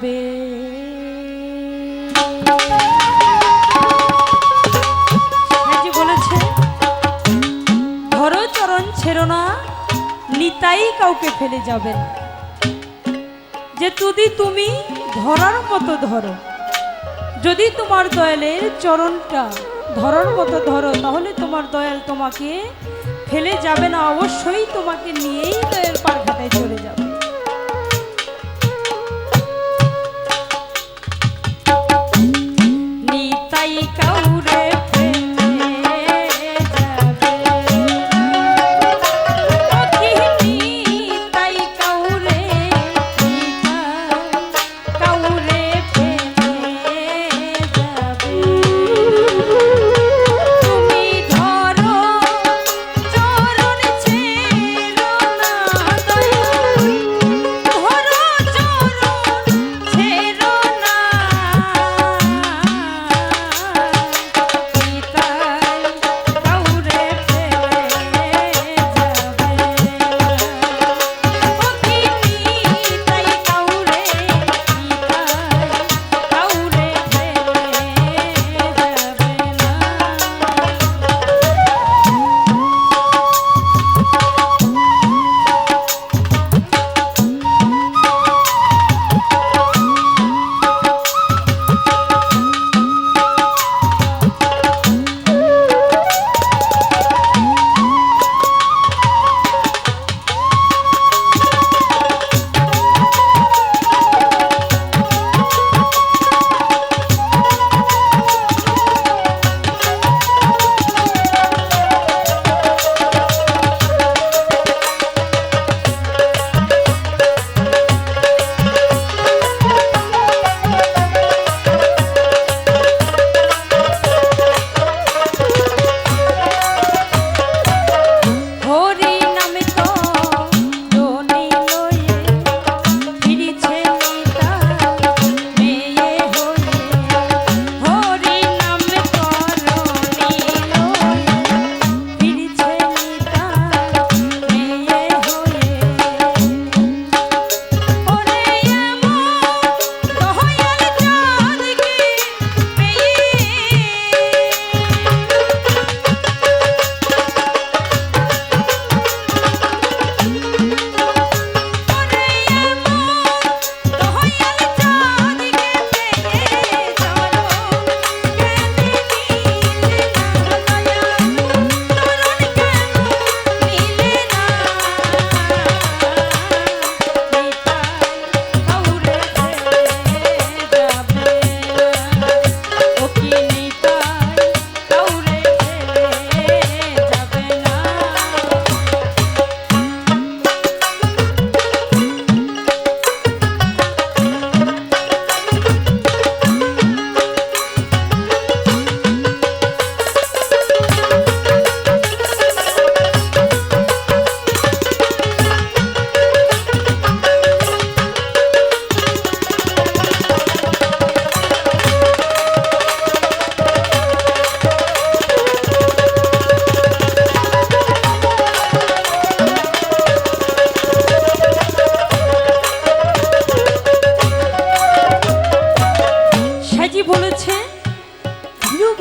যাবে। বলেছে ধরো চরণ ছেড়ো না, নিতাই কাউকে ফেলে যাবে না। যে যদি তুমি ধরার মতো ধরো, যদি তোমার দয়ালের চরণটা ধরার মতো ধরো, তাহলে তোমার দয়াল তোমাকে ফেলে যাবে না, অবশ্যই তোমাকে নিয়েই দয়াল পার ঘাটায় চলে যাবে। নিতাই কাউরে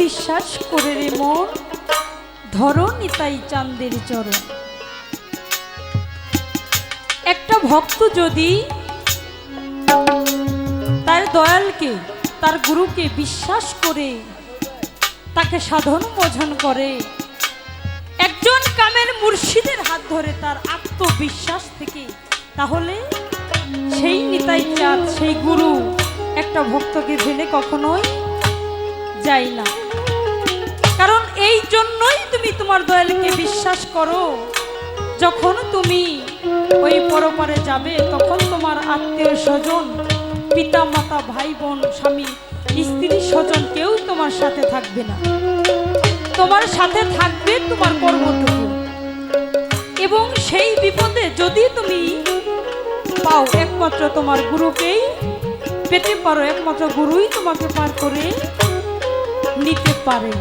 বিশ্বাস করে রে মন, ধরো নিতাই চাঁদের চরণ। একটা ভক্ত যদি তার দয়ালকে, তার গুরুকে বিশ্বাস করে তাকে সাধন ভজন করে, একজন কামের মুর্শিদের হাত ধরে তার আত্মবিশ্বাস থেকে, তাহলে সেই নিতাই চাঁদ, সেই গুরু একটা ভক্তকে ফেলে কখনোই যায় না। কারণ এই জন্যই তুমি তোমার দয়ালকে বিশ্বাস করো, যখন তুমি ওই পরপারে যাবে তখন তোমার আত্মীয় স্বজন, পিতা মাতা ভাই বোন স্বামী স্ত্রী স্বজন কেউ তোমার সাথে থাকবে না, তোমার সাথে থাকবে তোমার কর্মটুকু। এবং সেই বিপদে যদি তুমি পাও, একমাত্র তোমার গুরুকেই পেতে পারো, একমাত্র গুরুই তোমাকে পার করে নিতে পারে।